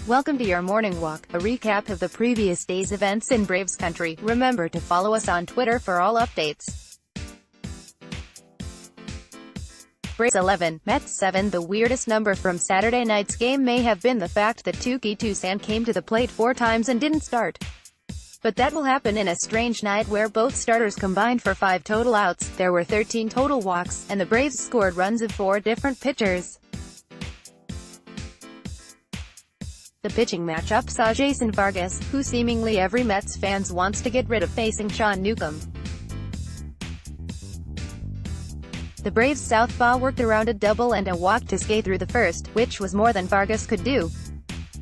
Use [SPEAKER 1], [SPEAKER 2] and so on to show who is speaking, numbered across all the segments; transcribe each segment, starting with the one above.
[SPEAKER 1] Welcome to your morning walk, a recap of the previous day's events in Braves country. Remember to follow us on Twitter for all updates. Braves 11, Mets 7. The weirdest number from Saturday night's game may have been the fact that Touki came to the plate 4 times and didn't start. But that will happen in a strange night where both starters combined for 5 total outs, there were 13 total walks, and the Braves scored runs of 4 different pitchers. The pitching matchup saw Jason Vargas, who seemingly every Mets fans wants to get rid of, facing Sean Newcomb. The Braves southpaw worked around a double and a walk to skate through the first, which was more than Vargas could do.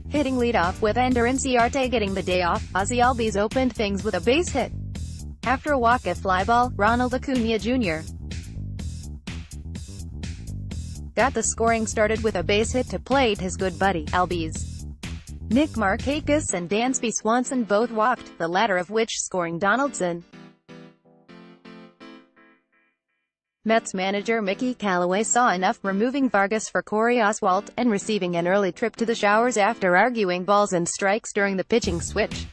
[SPEAKER 1] Hitting leadoff with Ender Inciarte getting the day off, Ozzie Albies opened things with a base hit. After a walk at fly ball, Ronald Acuna Jr. got the scoring started with a base hit to plate his good buddy, Albies. Nick Markakis and Dansby Swanson both walked, the latter of which scoring Donaldson. Mets manager Mickey Callaway saw enough, removing Vargas for Corey Oswalt, and receiving an early trip to the showers after arguing balls and strikes during the pitching switch.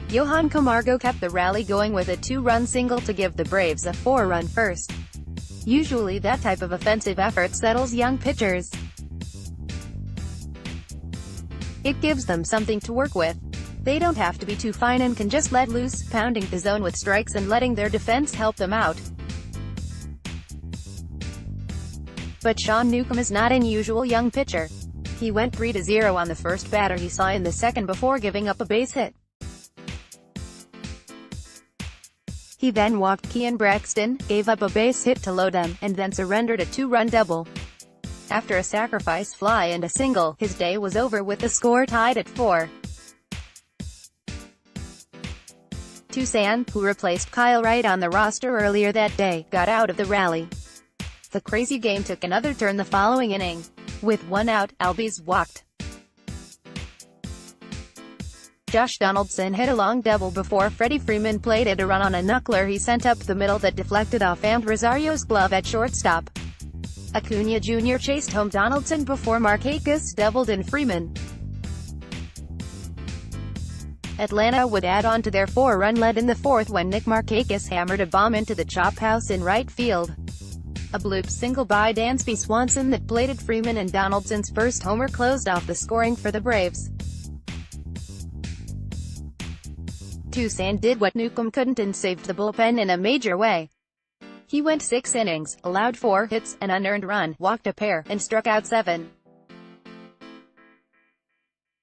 [SPEAKER 1] Johan Camargo kept the rally going with a 2-run single to give the Braves a 4-run first. Usually that type of offensive effort settles young pitchers. It gives them something to work with. They don't have to be too fine and can just let loose, pounding the zone with strikes and letting their defense help them out. But Sean Newcomb is not an usual young pitcher. He went 3-0 on the first batter he saw in the second before giving up a base hit. He then walked Kean Braxton, gave up a base hit to Lodem, and then surrendered a 2-run double. After a sacrifice fly and a single, his day was over with the score tied at 4. Touki, who replaced Kyle Wright on the roster earlier that day, got out of the rally. The crazy game took another turn the following inning. With 1 out, Albies walked. Josh Donaldson hit a long double before Freddie Freeman plated a run on a knuckler he sent up the middle that deflected off Amed Rosario's glove at shortstop. Acuna Jr. chased home Donaldson before Markakis doubled in Freeman. Atlanta would add on to their 4-run lead in the fourth when Nick Markakis hammered a bomb into the chop house in right field. A bloop single by Dansby Swanson that plated Freeman and Donaldson's first homer closed off the scoring for the Braves. Touki did what Newcomb couldn't and saved the bullpen in a major way. He went 6 innings, allowed 4 hits, an unearned run, walked a pair, and struck out 7.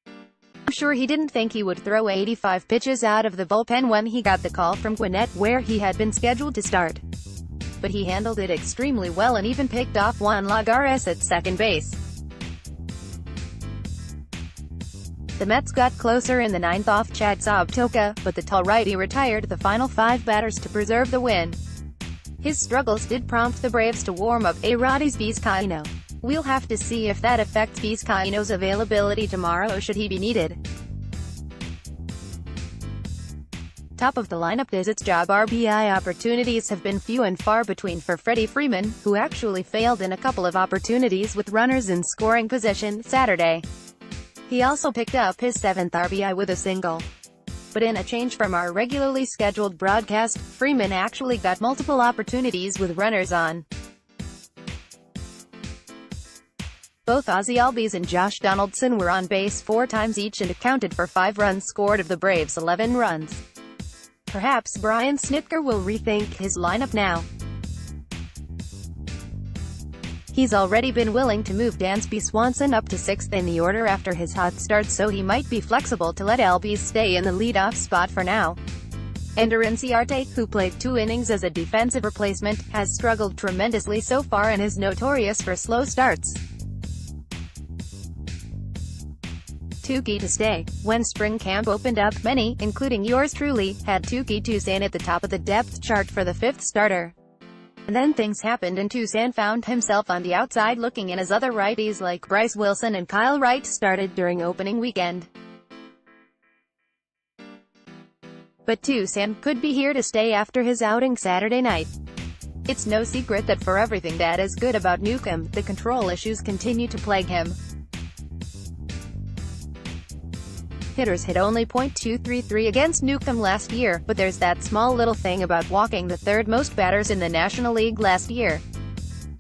[SPEAKER 1] I'm sure he didn't think he would throw 85 pitches out of the bullpen when he got the call from Gwinnett, where he had been scheduled to start. But he handled it extremely well and even picked off Juan Lagares at second base. The Mets got closer in the 9th off Chad Touki, but the tall righty retired the final 5 batters to preserve the win. His struggles did prompt the Braves to warm up Arodys Vizcaino. We'll have to see if that affects Vizcaino's availability tomorrow should he be needed. Top of the lineup visits. Job RBI opportunities have been few and far between for Freddie Freeman, who actually failed in a couple of opportunities with runners in scoring position Saturday. He also picked up his 7th RBI with a single. But in a change from our regularly scheduled broadcast, Freeman actually got multiple opportunities with runners on. Both Ozzie Albies and Josh Donaldson were on base 4 times each and accounted for 5 runs scored of the Braves' 11 runs. Perhaps Brian Snitker will rethink his lineup now. He's already been willing to move Dansby Swanson up to 6th in the order after his hot start, so he might be flexible to let Albies stay in the leadoff spot for now. Ender Inciarte, who played 2 innings as a defensive replacement, has struggled tremendously so far and is notorious for slow starts. Touki to stay. When spring camp opened up, many, including yours truly, had Touki at the top of the depth chart for the 5th starter. And then things happened and Touki found himself on the outside looking in as other righties like Bryce Wilson and Kyle Wright started during opening weekend. But Touki could be here to stay after his outing Saturday night. It's no secret that for everything that is good about Newcomb, the control issues continue to plague him. Hitters hit only .233 against Newcomb last year, but there's that small little thing about walking the third most batters in the National League last year.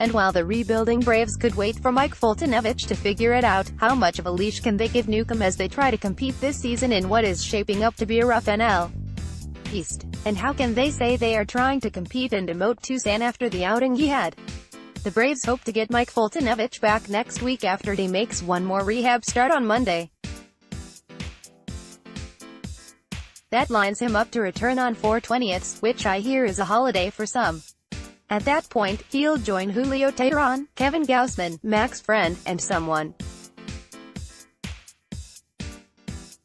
[SPEAKER 1] And while the rebuilding Braves could wait for Mike Foltynewicz to figure it out, how much of a leash can they give Newcomb as they try to compete this season in what is shaping up to be a rough NL East? And how can they say they are trying to compete and demote Toussaint after the outing he had? The Braves hope to get Mike Foltynewicz back next week after he makes one more rehab start on Monday. That lines him up to return on 4/20, which I hear is a holiday for some. At that point, he'll join Julio Teheran, Kevin Gausman, Max Friend, and someone.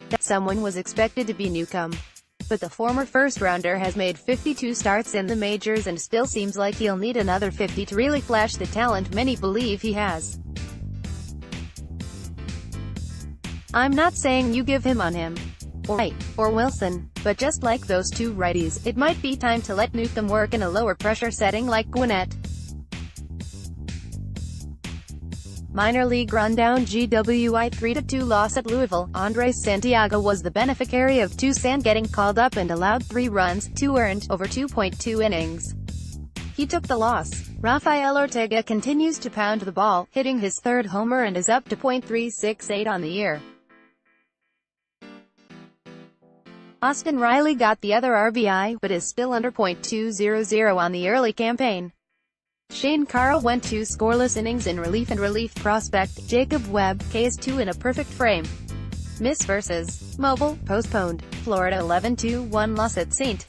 [SPEAKER 1] That someone was expected to be Newcomb. But the former first-rounder has made 52 starts in the majors and still seems like he'll need another 50 to really flash the talent many believe he has. I'm not saying you give him on him, or Wright, or Wilson, but just like those two righties, it might be time to let Newcomb work in a lower-pressure setting like Gwinnett. Minor league rundown: GWI 3-2 loss at Louisville. Andres Santiago was the beneficiary of Toussaint getting called up and allowed 3 runs, 2 earned, over 2.2 innings. He took the loss. Rafael Ortega continues to pound the ball, hitting his 3rd homer and is up to .368 on the year. Austin Riley got the other RBI, but is still under .200 on the early campaign. Shane Carroll went 2 scoreless innings in relief, and relief prospect Jacob Webb, Ks 2 in a perfect frame. Miss vs. Mobile, postponed. Florida 11-1 loss at St.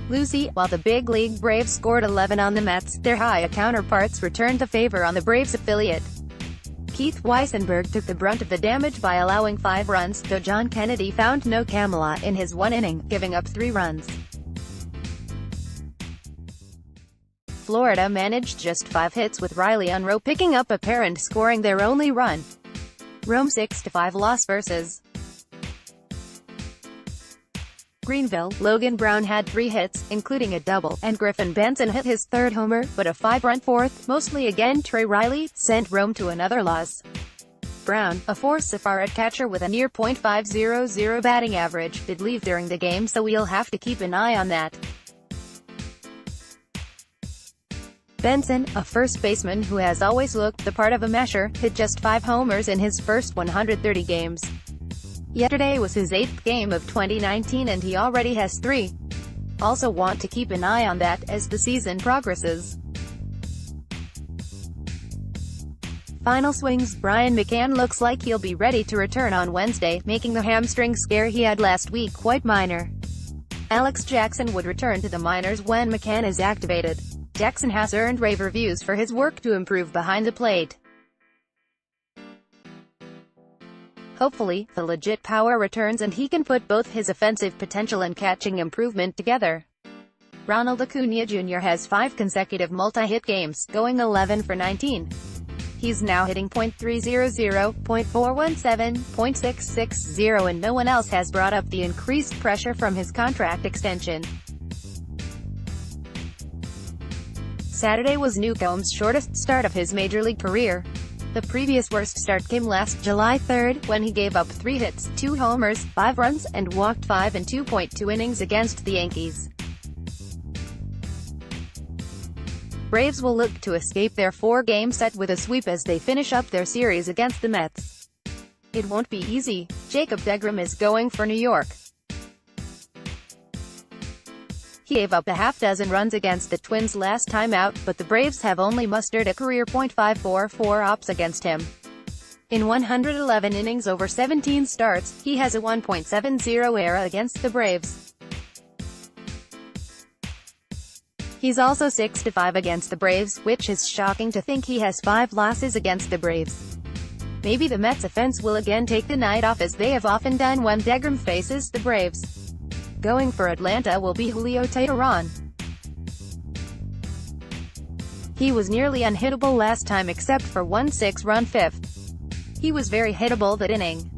[SPEAKER 1] Lucie. While the big league Braves scored 11 on the Mets, their high counterparts returned the favor on the Braves affiliate. Keith Weissenberg took the brunt of the damage by allowing 5 runs, though John Kennedy found no Camelot in his 1 inning, giving up 3 runs. Florida managed just 5 hits with Riley on row picking up a pair and scoring their only run. Rome 6-5 loss vs. Greenville. Logan Brown had 3 hits, including a double, and Griffin Benson hit his 3rd homer, but a 5-run 4th, mostly again Trey Riley, sent Rome to another loss. Brown, a four-star catcher with a near .500 batting average, did leave during the game, so we'll have to keep an eye on that. Benson, a first baseman who has always looked the part of a masher, hit just 5 homers in his first 130 games. Yesterday was his 8th game of 2019 and he already has 3. Also want to keep an eye on that as the season progresses. Final swings. Brian McCann looks like he'll be ready to return on Wednesday, making the hamstring scare he had last week quite minor. Alex Jackson would return to the minors when McCann is activated. Jackson has earned rave reviews for his work to improve behind the plate. Hopefully, the legit power returns and he can put both his offensive potential and catching improvement together. Ronald Acuna Jr. has 5 consecutive multi-hit games, going 11 for 19. He's now hitting .300, .417, .660 and no one else has brought up the increased pressure from his contract extension. Saturday was Newcomb's shortest start of his major league career. The previous worst start came last July 3rd, when he gave up 3 hits, 2 homers, 5 runs, and walked 5 in 2.2 innings against the Yankees. Braves will look to escape their 4-game set with a sweep as they finish up their series against the Mets. It won't be easy. Jacob deGrom is going for New York. He gave up a half-dozen runs against the Twins last time out, but the Braves have only mustered a career .544 ops against him. In 111 innings over 17 starts, he has a 1.70 ERA against the Braves. He's also 6-5 against the Braves, which is shocking to think he has 5 losses against the Braves. Maybe the Mets offense will again take the night off as they have often done when deGrom faces the Braves. Going for Atlanta will be Julio Teheran. He was nearly unhittable last time except for one 6-run 5th. He was very hittable that inning.